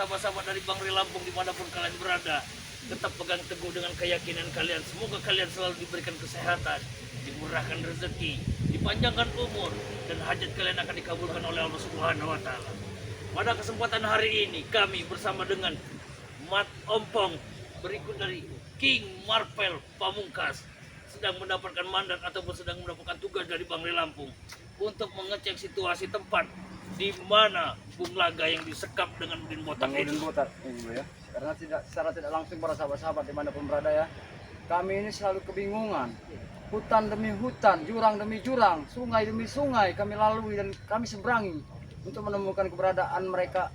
sahabat-sahabat dari Bang Ri Lampung dimanapun kalian berada, tetap pegang teguh dengan keyakinan kalian. Semoga kalian selalu diberikan kesehatan, dimurahkan rezeki, dipanjangkan umur, dan hajat kalian akan dikabulkan oleh Allah Subhanahu wa Ta'ala. Pada kesempatan hari ini, kami bersama dengan Mat Ompong, berikut dari King Marvel Pamungkas, sedang mendapatkan mandat ataupun sedang mendapatkan tugas dari Bang Ri Lampung untuk mengecek situasi tempat di mana Bung Laga yang disekap dengan Udin Botak Udin itu. Botak ini ya. Karena secara tidak langsung para sahabat-sahabat dimanapun berada ya, kami ini selalu kebingungan. Hutan demi hutan, jurang demi jurang, sungai demi sungai kami lalui dan kami seberangi untuk menemukan keberadaan mereka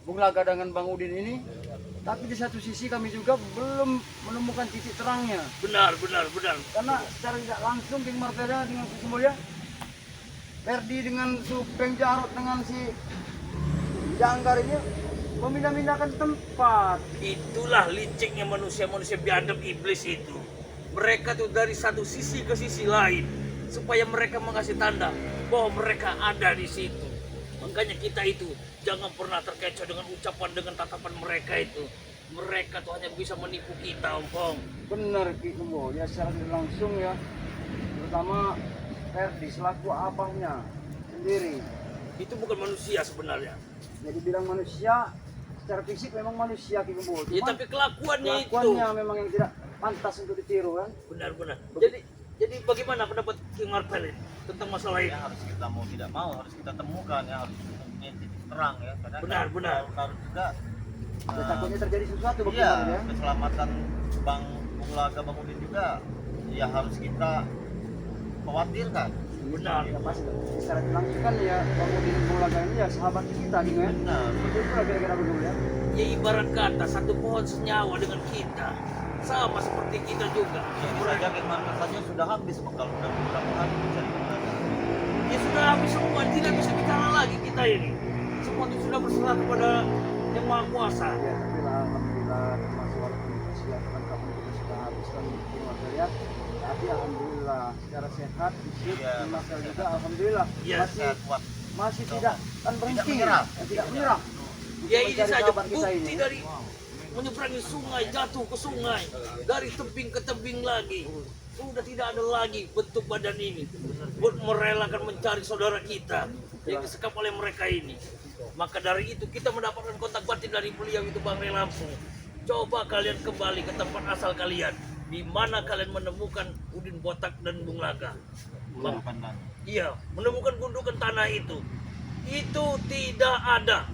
Bung Laga dengan Bang Udin ini. Tapi di satu sisi kami juga belum menemukan titik terangnya. Benar. Karena secara tidak langsung King Marveda dengan Kusumoya, Ferdi dengan Supeng Jarot dengan si Janggar ini memindah-mindahkan tempat. Itulah liciknya manusia-manusia biadab iblis itu. Mereka tuh dari satu sisi ke sisi lain supaya mereka mengasih tanda bahwa mereka ada di situ. Makanya kita itu jangan pernah terkecoh dengan ucapan, dengan tatapan mereka itu. Mereka tuh hanya bisa menipu kita, Ompong. Benar Ki Kumbo, ya secara tidak langsung ya. Terutama Ferdi selaku abahnya sendiri. Itu bukan manusia sebenarnya. Jadi bilang manusia, secara fisik memang manusia Ki Kumbo. Ya tapi kelakuannya memang yang tidak pantas untuk ditiru kan. Benar. Jadi bagaimana pendapat King Marvel tentang masalah ini? Ya, harus kita mau tidak mau harus kita temukan ya, harus mempunyai titik terang ya. Karena Benar. harus juga Ya, takutnya terjadi sesuatu bagi iya, ya. keselamatan Bung Laga, Bang Udin juga ya harus kita khawatirkan. Benar. Ya pasti secara tidak langsung kan ya Bang Udin dan Bung Laga ini ya sahabat kita gitu ya. Benar. Seperti itu lah kira-kira begitu ya. Ya ibarat kata satu pohon senyawa dengan kita, sama seperti kita juga. Ini saja King saja sudah habis bekal udah beberapa hari mencari Bung Laga. Ya sudah habis semua, tidak bisa bicara lagi kita ini. Semua itu sudah berserah kepada Yang Maha Kuasa. Ya tapi lah alhamdulillah termasuk walaupun persiapan kamu juga sudah habis kan di hotel ya. Tapi alhamdulillah secara sehat fisik Ya, masalah juga alhamdulillah Ya, masih kuat. masih tidak kan berhenti menyerah. tidak menyerah. Ya ini Mencari saja sahabat kita bukti ini. dari menyeberangi sungai, jatuh ke sungai, dari tebing ke tebing lagi. Sudah tidak ada lagi bentuk badan ini. Buat merelakan mencari saudara kita yang disekap oleh mereka ini. Maka dari itu kita mendapatkan kontak batin dari beliau itu Bang Ri Lampung. Coba kalian kembali ke tempat asal kalian, di mana kalian menemukan Udin Botak dan Bung Laga. Bukan dan Iya, menemukan gundukan tanah itu. Itu tidak ada.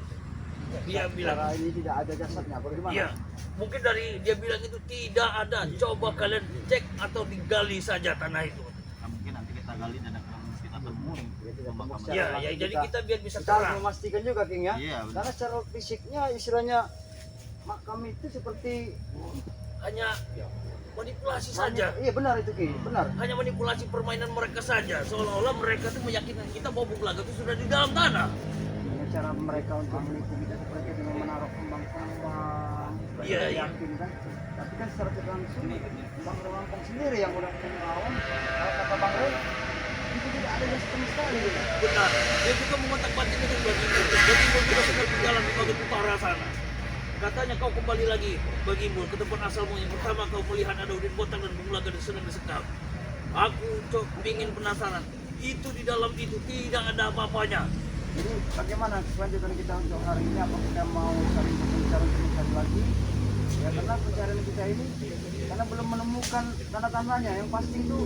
Dia bilang, Cara ini tidak ada jasadnya bagaimana? iya. Mungkin dari dia bilang itu tidak ada. Coba kalian cek atau digali saja tanah itu. nah, mungkin nanti kita gali dan akan kita temui pemakaman. Iya, ya, jadi kita biar bisa Kita harus terang. memastikan juga King ya. Iya, benar. Karena secara fisiknya istilahnya makam itu seperti Hanya manipulasi saja. Iya benar itu King, benar. Hanya manipulasi permainan mereka saja. Seolah-olah mereka tuh meyakinkan kita bahwa Bung Laga itu sudah di dalam tanah. Dengan cara mereka untuk menipu kita seperti dengan menaruh kembang-kembang. Iya. Yakin kan. Tapi kan secara tidak langsung Bang Lampung sendiri yang udah melawan. Kalau kata Bang Ray itu tidak ada yang sama sekali. Gitu. Benar. Dia juga mengontak batin dengan Bagimu. Bagimu juga sedang berjalan di bagian utara sana. Katanya kau kembali lagi Bagimu ke tempat asalmu yang pertama kau melihat ada Udin Botak dan Bung Laga sedang disekap. Aku ingin penasaran. Itu di dalam itu tidak ada apa-apanya. Jadi bagaimana kelanjutan kita untuk hari ini? Apa kita mau saling mencari lagi? Ya karena pencarian kita ini karena belum menemukan tanda-tandanya. Yang pasti itu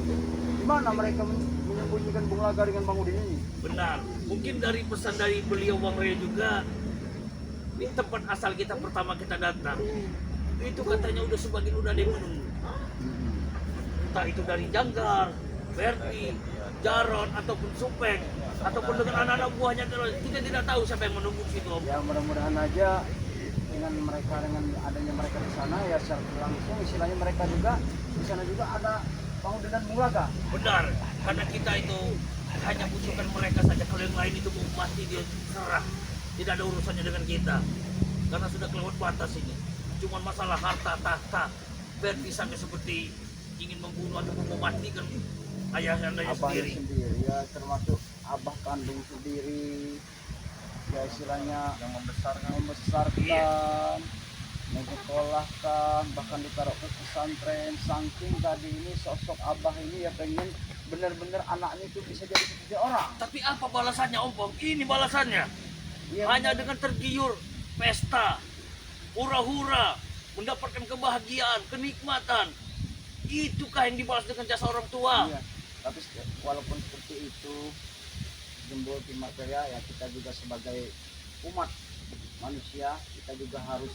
di mana mereka menyembunyikan Bung Laga dengan Bang Udin ini? Benar. Mungkin dari pesan dari beliau Bang Raya juga, di tempat asal kita pertama kita datang, itu katanya udah sebagian udah ada yang menunggu. Entah itu dari Janggar, Ferdi, Jarot ataupun Supeng, ataupun dengan anak-anak buahnya, kita tidak tahu siapa yang menunggu di situ, Om. Ya mudah-mudahan aja dengan adanya mereka di sana ya secara langsung istilahnya mereka juga di sana juga ada Bang Udin dan Bung Laga. Benar, karena kita itu hanya butuhkan mereka saja. Kalau yang lain itu mau mati dia serah, tidak ada urusannya dengan kita, karena sudah kelewat batas ini. Cuma masalah harta tahta, Ferdi sampai seperti ingin membunuh atau mematikan ayahnya Abahnya sendiri. sendiri ya termasuk abah kandung sendiri ya istilahnya yang membesarkan. membesarkan, menyekolahkan, bahkan ditaruh ke pesantren. Saking tadi ini sosok abah ini ya pengen benar-benar anaknya itu bisa jadi seperti orang. Tapi apa balasannya Om Pong? Ini balasannya. Iya, Hanya dengan tergiur pesta, hura-hura, mendapatkan kebahagiaan, kenikmatan. Itukah yang dibalas dengan jasa orang tua? iya. Tapi walaupun seperti itu, Jembul Timar Jaya, ya kita juga sebagai umat manusia, kita juga harus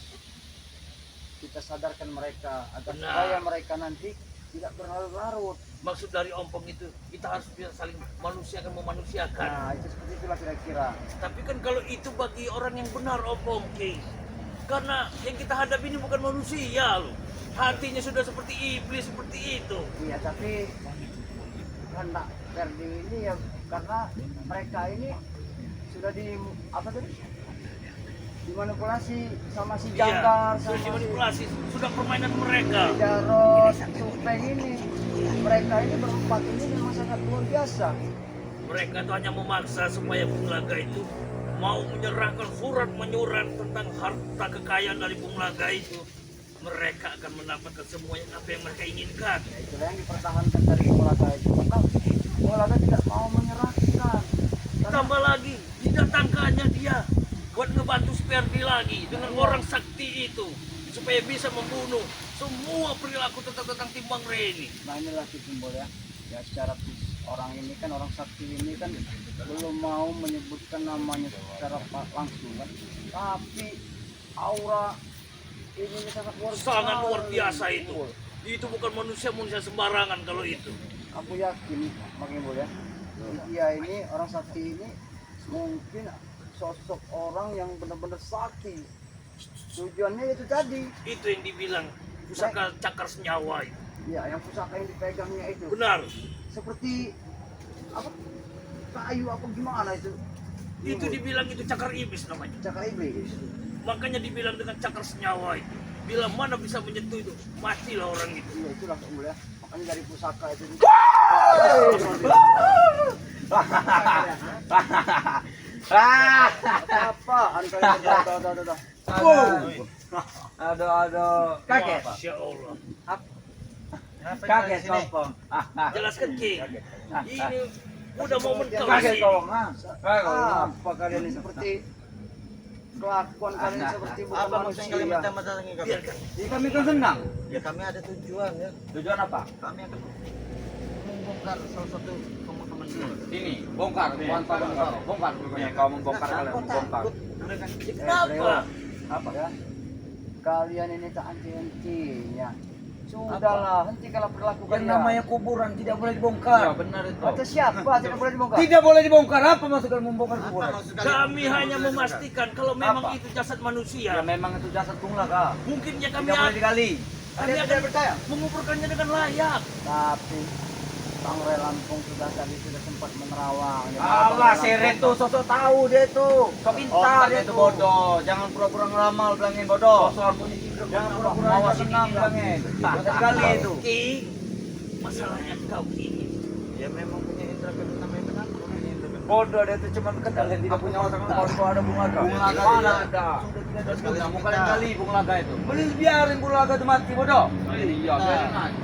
kita sadarkan mereka agar Benar. supaya mereka nanti tidak berlarut-larut. Maksud dari Om Pong itu, kita harus bisa saling manusiakan, memanusiakan. Nah, itu seperti itulah kira-kira. Tapi kan kalau itu bagi orang yang benar Om Pong, karena yang kita hadapi ini bukan manusia loh. Hatinya sudah seperti iblis, seperti itu. Iya, tapi kehendak Ferdi ini ya karena mereka ini sudah di apa tadi? Dimanipulasi sama si Jangkar, Sudah sama si dimanipulasi, sudah permainan mereka. Jarot, Supeng ini. Mereka ini berempat ini memang sangat luar biasa. Mereka itu hanya memaksa supaya Bung Laga itu mau menyerahkan surat menyurat tentang harta kekayaan dari Bung Laga itu. Mereka akan mendapatkan semuanya apa yang mereka inginkan. Ya, itulah yang dipertahankan dari Mulaga itu. Karena Mulaga tidak mau menyerahkan. Tambah lagi, didatangkannya dia buat ngebantu Sperdi lagi dengan orang sakti itu supaya bisa membunuh semua perilaku tentang Timbang Reni. Nah inilah simbol ya. Ya secara orang ini kan orang sakti ini kan belum mau menyebutkan namanya secara langsung kan. Tapi aura ini sangat Sangat luar sekali. biasa itu. Itu bukan manusia sembarangan kalau itu. Aku yakin Bang Imbul ya. Dia ini orang sakti ini mungkin sosok orang yang benar-benar sakti. Tujuannya itu tadi. Itu yang dibilang pusaka cakar senyawa itu. Ya, yang pusaka yang dipegangnya itu. Benar. Seperti apa? Kayu apa gimana itu? Itu dibilang itu cakar iblis namanya. Cakar iblis. Makanya dibilang dengan cakar senyawa itu. Bila mana bisa menyentuh itu, matilah orang itu. Iya, itulah Bang Imbul ya. Makanya dari pusaka itu. Apa? Aduh. Aduh. Kaget. Masya Allah. Kaget kau. Jelaskan Ki. Ini udah momen kau Kaget sih. kau. Apa kalian ini seperti kelakuan kalian seperti bukan Apa maksudnya kalian manusia. macam-macam kami? Biarkan. Jadi kami kan senang. Ya kami ada tujuan ya. Tujuan apa? Kami akan membongkar salah satu pemakaman dulu. Ini bongkar, bongkar. Ya, kau membongkar kalian membongkar. Kenapa? Apa ya? Kalian ini tak henti-hentinya. Sudahlah, hentikanlah perilaku Yang kalian. namanya kuburan tidak boleh dibongkar. Ya, benar itu. Atau siapa tidak boleh dibongkar? Tidak boleh dibongkar. Apa maksud kalian membongkar Apa kuburan? maksud kalian? Kami hanya memastikan kalau memang Apa? itu jasad manusia. Ya memang itu jasad Bung Laga. Mungkinnya kami Tidak boleh akan digali. akan menguburkannya dengan layak. Tapi Bang Ray Lampung sudah tadi sudah sempat menerawang. Ya, Allah, Bang Ray seret Lampung. tuh, sosok tahu dia tuh. Sok pintar dia itu tuh. bodoh. Jangan pura-pura ngeramal bilangin bodoh. Jangan pura-pura Mawas aja senang senang bilangin. Sekali itu. Ki, masalahnya kau ini. Ya memang punya indra keenam yang benar. Bodoh dia tuh cuma kenal dan tidak punya otak. Kalau ada Bung Laga. Bung Laga Mana tidak ada? Sudah mau kalian kali Bung Laga itu. Beli biarin Bung Laga itu mati bodoh. Iya,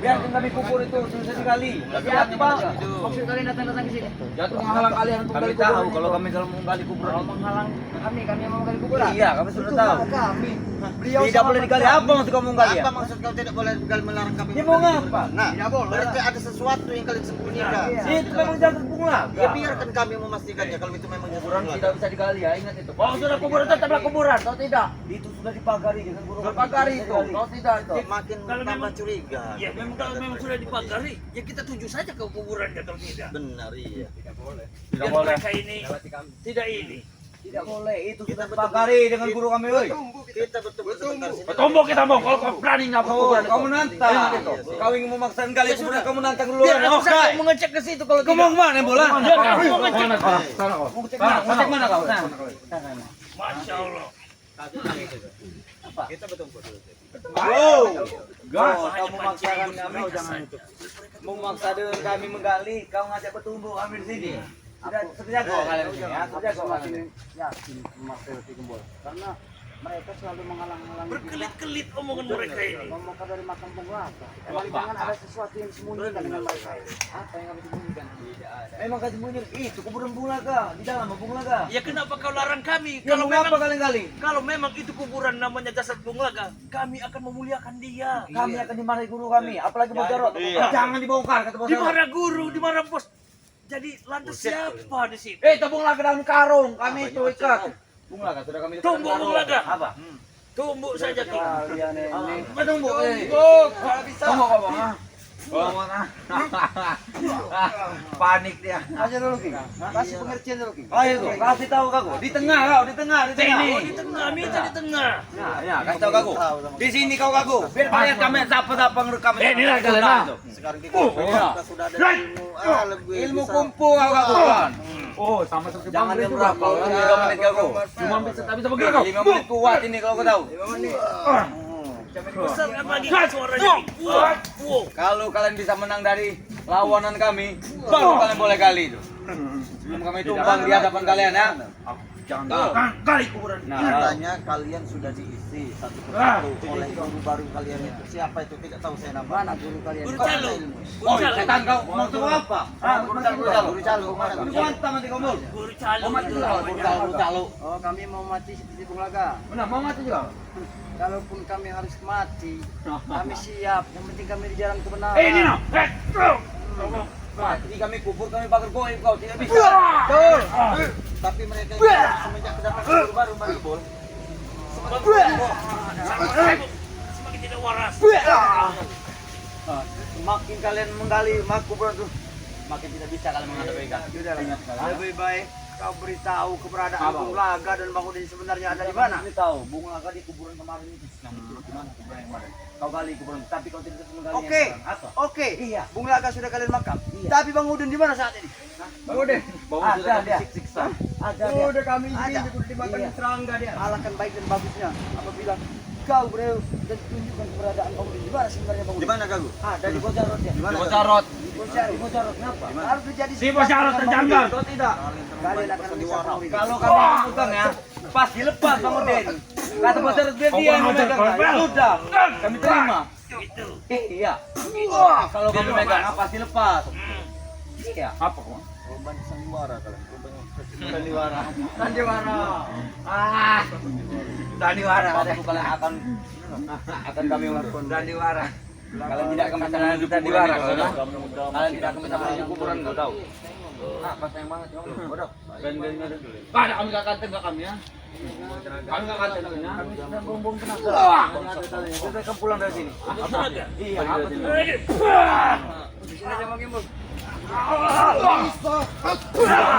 Biarkan kami kubur itu selesai sekali. Siapa? Maksud kalian datang-datang ke sini? Jatuh menghalang kalian untuk Kami gali tahu kuburan kalau itu. kami kalau mau gali kuburan. Kalau menghalang kami yang mau gali kuburan. Iya, kami sudah Itu tahu. hak kami. Beliau Tidak sama boleh digali. kami. Apa maksud kamu menggali ya? Apa maksud kau tidak boleh melarang kami? Dia mau menggali ngapa? kuburan? Nah, Tidak boleh. berarti ada sesuatu yang kalian sembunyikan. Iya. Itu memang jasad Bung Laga. Ya biarkan kami memastikannya kalau itu memang Kuburan jasad tidak bisa digali ya, ingat itu. Oh, sudah kuburan tetaplah kuburan. Atau tidak? Itu sudah dipagari dengan burung. Berpagari itu. Kalau tidak itu. Makin Kalau tambah memang- curiga. Ya memang kalau memang sudah dipagari, ya kita tuju saja ke kuburannya kalau tidak. Benar iya. Tidak boleh. Biar mereka ini tidak ini. Tidak boleh. Itu Kita sudah betul- dipagari dengan guru kami, woi. Kita betul-betul sebentar sini. Tombok kita mau kalau kau berani nyapa Oh, kuburan kamu itu. nantang. Iya, iya, iya. Kau ingin memaksakan kali Ya kuburan, sudah. kamu nantang dulu. Biar aku Oke. sampai mengecek ke situ kalau Kau mau tidak. kemana, bola? Biar aku mau ngecek. Mau cek mana? Mau cek mana kau? Masya Allah. Kita betul-betul. Wow. Gas. Kau memaksakan kami, jangan itu. Memaksa dengan kami menggali, kau ngajak bertumbuh kami di sini. Terjaga kalian di sini ya. Aku Terjaga semakin kalian. yakin Mas Roti Gembul karena mereka selalu menghalang-halangi kita. Berkelit-kelit omongan mereka ini. Ngomong dari makan penguasa. Emang jangan ada sesuatu yang disembunyikan dengan mereka ini. Apa yang kami sembunyikan? Tidak ada. Memang kasih bunyi itu kuburan Bunglaga di dalam Bunglaga. Ya kenapa kau larang kami? Kalau apa kalian-kali? Kalau memang itu kuburan namanya jasad Bunglaga, kami akan memuliakan dia. Kami akan dimarahi guru kami, apalagi Bos Jarot. Jangan dibongkar kata Bos Jarot. Dimana guru, dimana bos. Jadi lantas siapa di sini? Bunglaga dalam karung, kami itu ikat. Bunglaga sudah kami Tumbuk Bunglaga. Apa? Tumbuk saja kau. Kalian ini. Tumbuk. Kalau bisa. Tumbuk apa? Panik dia. Aja dulu Ki. Kasih pengertian dulu Ki. Ayo tuh, kasih tahu kaku. Di tengah kau, di tengah. Oh, di tengah, minta di tengah. Nah, ya, kasih tahu kaku. Di sini kau kaku. Biar kalian kami siapa ngerekam. Inilah kalian nah. Sekarang kita iya. sudah ada ilmu lebih Ilmu bisa. kumpul kau kaku kan. Oh, sama seperti Jangan Bang yang Bri berapa, juga. 5 menit kaku. Cuma bisa begini kau. 5 menit kuat ini kalau kau tahu. Besarkan lagi suaranya. Wow. Wow. Kalau kalian bisa menang dari lawanan kami, baru kalian boleh kali itu. Sebelum kami tumbang di hadapan kalian ya. Jangan kali kuburan. Nah, Katanya kalian sudah diisi satu persatu oleh guru baru kalian itu. Siapa itu tidak tahu saya nama. Mana guru kalian? Guru calo. oh setan kau mau tahu apa? Guru calo. Mana Guru mantap nanti kau mau. Guru calo itu Guru calo. Oh, kami mau mati seperti Bunglaga. Benar, mau mati juga. Kalaupun kami harus mati, kami siap. Yang penting kami di jalan kebenaran. Ini no. Mati kami kubur, kami bakar goib kau tidak bisa. Betul. Tapi mereka itu semenjak kedatangan guru baru Bol. semakin tidak waras. Makin kalian menggali mak kuburan tuh, makin tidak bisa kalian menghadapi ikan. Lebih baik kau beritahu keberadaan Bunglaga dan Bang Udin sebenarnya ada di mana. Ini tahu, Bunglaga di kuburan kemarin itu. Yang itu di mana kuburan yang kemarin? Kau gali kuburan, tapi kau tidak bisa menggali. Oke, yang sekarang. Apa? oke. Iya. Bunglaga sudah kalian makam. Iya. Tapi Bang Udin di mana saat ini? Bang Udin, ada dia. Siksa. Ada dia. Udah kami Ada. dimakan Iya. serangga dia. Alahkan baik dan bagusnya apabila kau bro dan tunjukkan keberadaan Bang Udin di mana sebenarnya Bang Udin. Di mana kagu? Ada di Bojarot dia. Di mana? Bojarot. Bocari. Di Bojarot kenapa? Harus terjadi Si Bojarot terjanggal. Kau tidak. Kalian akan bisa Bang Udin. Kalau kami memegang ya, pasti lepas Bang Udin. Kata Bojarot biar dia yang memegang. Ya sudah, kami terima. Itu. Iya. Kalau kami megang pasti lepas. Iya. Apa kau? Korban sandiwara kalian. Korban Sandiwara. Sandiwara. Ah. Sandiwara. Waktu kalian akan kami lakukan sandiwara. Kalian tidak akan bisa menuju sandiwara, kalian tidak akan bisa menuju kuburan, kau tahu? Ah, pas yang banget, bodoh. Ada kami enggak kanten enggak kami ya. Kami enggak kanten ya. Kami sudah bumbung tenaga. Kita akan pulang dari sini. Tenaga. Iya, apa sih? Di sini aja Bang Gimbul.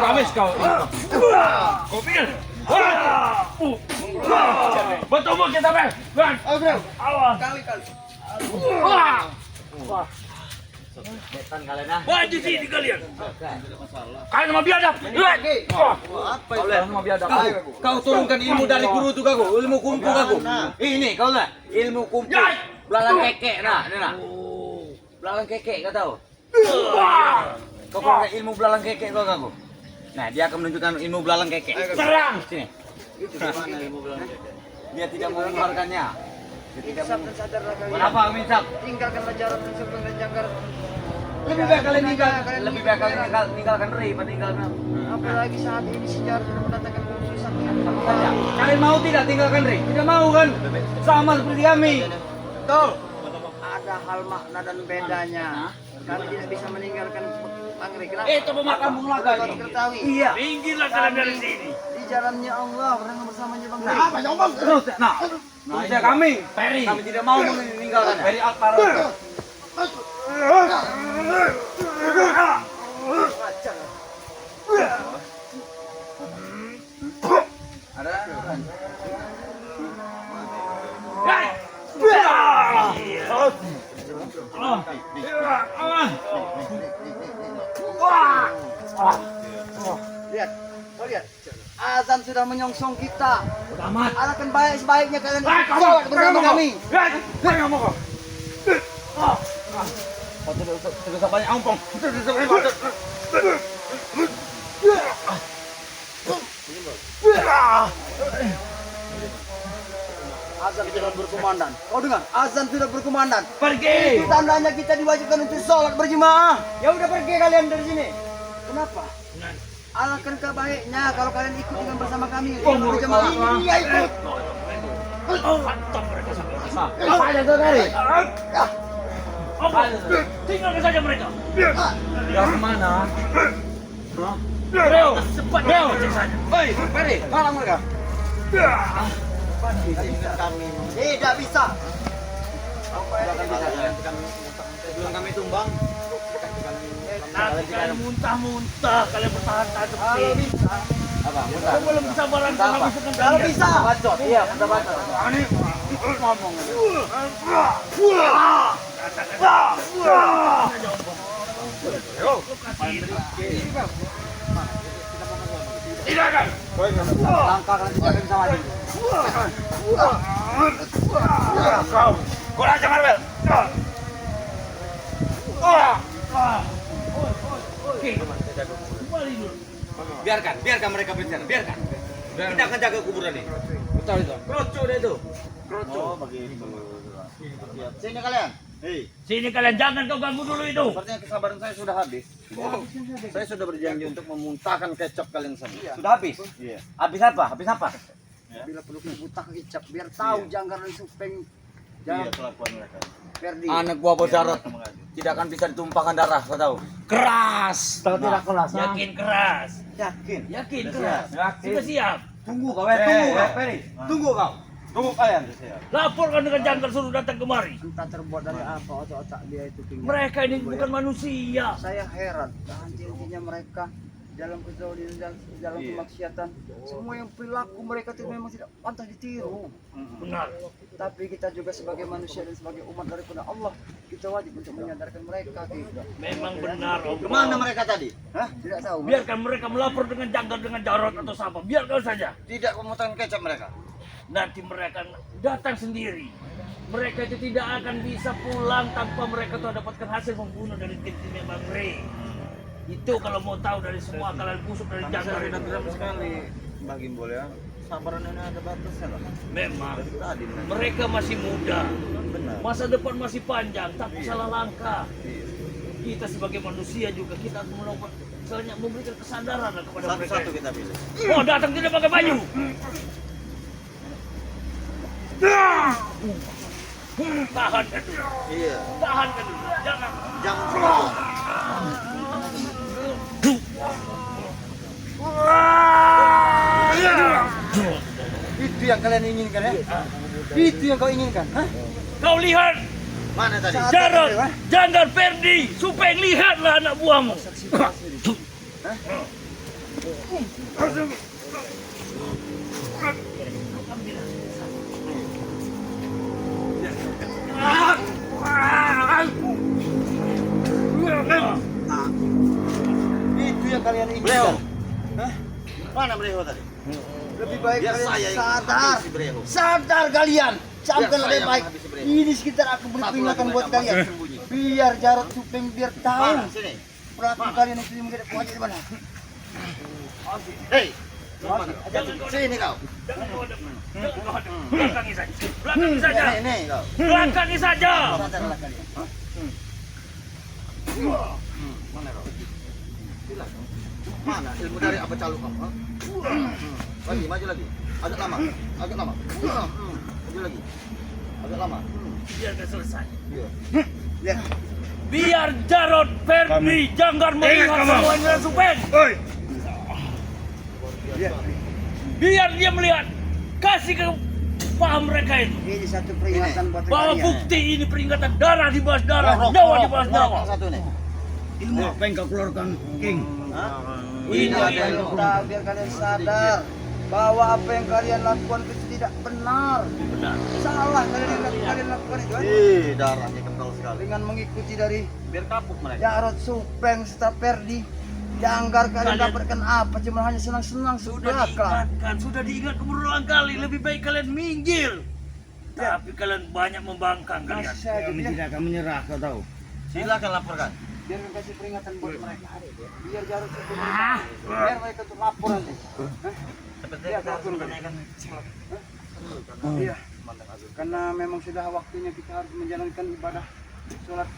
Habis kau. Kau pikir? Betul kita ber. Awas. Kali-kali. Setan kalian ah. Maju sini kalian. Kalian sama biadab. apa Kau lihat sama biadab. Kau turunkan ilmu dari guru itu kaku, ilmu kumpu kaku. Ini kau lihat, ilmu kumpu. Belalang kekek nah, ini nah. Belalang kekek kau tahu? Kau pakai ilmu belalang kekek kau kaku. Nah, dia akan menunjukkan ilmu belalang kekek. Serang. Sini. Itu di mana ilmu bilang Dia tidak mau mengeluarkannya. Dia tidak Insaf mau. dan sadarlah kalian. Kenapa Minsap? Tinggalkanlah jarak dan sebelum dan jangkar. Lebih baik kalian tinggalkan Ri, tinggalkan. Apalagi saat ini sejarah sudah mendatangkan keputusan. Saja. Kalian mau tidak tinggalkan Ri? Tidak mau kan? Sama seperti kami. Betul. Ada hal makna dan bedanya. Kami tidak bisa meninggalkan Angri. Kenapa? Itu pemakam Bunglaga Kau ini. ketahui. Iya. Minggirlah kalian dari sini. Di jalannya Allah bersama bersamanya Bang Ri. Terus, nah, terus kami, Peri. kami tidak mau meninggalkan. Peri Alparo. Ada. Lihat, kau lihat. Azan sudah menyongsong kita. Amat. Alahkan baik sebaiknya kalian Kamu sholat bersama kami. Kamu kok. Kau tidak usah banyak ompong. Azan sudah berkumandang. Kau dengar? Azan sudah berkumandang. Pergi. Itu tandanya kita diwajibkan untuk sholat berjemaah. Ya udah pergi kalian dari sini. Kenapa? Alangkah baiknya kalau kalian ikut dengan bersama kami. Berjemaah. Iya ikut. Hantam mereka semua. Apa aja tuh dari? Apa? Tinggalkan saja mereka. Yang mana? Bro, cepat bro. Saja. Oi, Peri, mana mereka? Kami Tidak bisa. sebelum kami tumbang. Nanti kalian muntah-muntah, kalian bertahan-tahan Kalau seperti ini. bisa. Apa? Kau belum kesabaran kau habiskan Kalau kalian. bisa. Bacot, iya, kita bacot. Ini ngomong. Tidak kan? Langkah kalian tidak bisa maju. Kau aja Marvel. Kembali dulu. Biarkan mereka bicara, biarkan. Kita akan jaga kuburan ini. Betul itu. Kroco deh itu. Oh, begitu. Sini kalian. Hei, Sini kalian, jangan kau ganggu dulu itu. sepertinya kesabaran saya sudah habis. Saya sudah berjanji untuk memuntahkan kecap kalian semua. Sudah habis. Iya. Habis apa? Habis apa? Bila perlu buta kecap biar tahu Janggar dan Supeng. Iya, kelakuan mereka. Ferdi. Anak buah Bojarot tidak akan bisa ditumpahkan darah, kau tahu. Keras. Tahu tidak kelas. Yakin keras. Yakin. Yakin keras. Yakin. Sudah siap. Tunggu kau, tunggu kau, Peri. Tunggu kau. Tunggu kalian. Laporkan dengan Jangkar suruh datang kemari. Entah terbuat dari apa otak-otak dia itu tinggal. Mereka ini bukan manusia. Saya heran. Janji-janjinya mereka dalam kezaliman dan dalam kemaksiatan. Semua yang perilaku mereka itu memang tidak pantas ditiru. Benar. Tapi kita juga sebagai manusia dan sebagai umat daripada Allah, kita wajib untuk menyadarkan mereka gitu. Memang benar. Om. Kemana mereka tadi? Hah? Tidak tahu. Biarkan mereka melapor dengan Jangkar, dengan Jarot atau siapa. Biarkan saja. Tidak memutarkan kecap mereka. Nanti mereka datang sendiri. Mereka itu tidak akan bisa pulang tanpa mereka tuh dapatkan hasil membunuh dari tim-tim yang Bang Rey. Itu kalau mau tahu dari semua kalian busuk dari Jangkar itu. sekali. Mbak Gimbol ya. Sabaran ini ada batasnya lah. Memang Tadi mereka masih muda. benar. Masa depan masih panjang, tapi salah langkah. Iya. Kita sebagai manusia juga kita harus melakukan misalnya memberikan kesadaran lah kepada mereka. Satu-satu kita pilih. Oh, datang tidak pakai baju. Tahan kan dulu. Iya. Tahan kan dulu. Jangan. Jangan begitu. Itu yang kalian inginkan ya? Itu yang kau inginkan, hah? Kau lihat, Mana tadi? Jarot, Jangkar, Ferdi, Supeng, lihatlah anak buahmu. Itu yang kalian Breo. inginkan. Mana Breo tadi? Lebih baik Biar kalian saya yang sadar. menghabisi Breo. Sadar kalian. Sampai Biar saya lebih yang baik. menghabisi Breo. Ini sekitar aku beri Satu peringatan lagi buat mereka kalian. masih sembunyi. Biar Jarot Supeng biar tahu Mana? Sini. perlakuan kalian itu menjadi wajib di mana. Hei. Jangan kau Sini kau. Jangan kau ada. Jangan kau ada. Belakangi saja. Belakangi saja. Nih kau. Belakangi saja. Sadarlah kalian. Mana kau? Silakan. Mana ilmu dari apa caluk kau? Lagi, maju lagi. Agak lama. Agak lama. Maju lagi. Agak lama. Biarkan selesai. Iya. Lihat. Biar Jarot, Ferdi, Jangkar melihat semuanya Supeng. Lihat. Biar dia melihat. Kasih ke paham mereka itu. Ini satu peringatan buat Bahwa kalian. bukti ini peringatan darah di balas darah, Rok, nyawa rok, di balas rok, nyawa. Satu nih. Ilmu apa yang kau keluarkan, King? Ini Biar kalian sadar bahwa apa yang kalian lakukan itu tidak benar. benar. Salah kalian lakukan itu. Kan? Darahnya kental sekali. Dengan mengikuti dari Biar kapuk mereka. Jarot Supeng serta Ferdi. Jangkar kalian Kalian- dapatkan apa? Cuma hanya senang-senang Sudah belaka. diingatkan, sudah diingat berulang kali. Lebih baik kalian minggir. Tapi kalian banyak membangkang kalian. Masih saja Kami dia. tidak akan menyerah, kau tahu. Silakan laporkan. Biar kasih peringatan buat mereka. Biar jarak itu biar mereka tuh lapor nanti. Biar turunkan. Iya. Karena memang sudah waktunya kita harus menjalankan ibadah sholat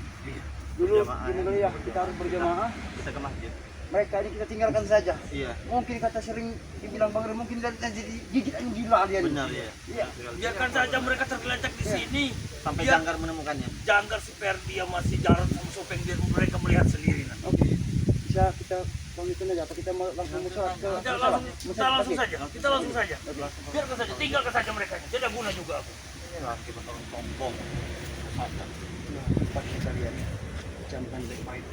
dulu di Mongolia, kita harus berjamaah. Kita ke masjid. Mereka ini kita tinggalkan saja. Iya. Mungkin kata sering dibilang Bang Ren, mungkin dari jadi gigit anjing gila dia. Benar ya. Iya. Biarkan saja mereka tergeletak di sini. Sampai Biar- Jangkar menemukannya. Jangkar si Ferdi yang masih jarak sama Sopeng biar mereka melihat sendiri. Oke. Bisa kita lanjutin aja apa kita mau langsung sholat ke Kita langsung saja. Kita langsung saja. Biarkan saja. Tinggalkan saja mereka. Tidak guna juga aku. Laki betul sombong. Pasti kalian camkan baik-baik.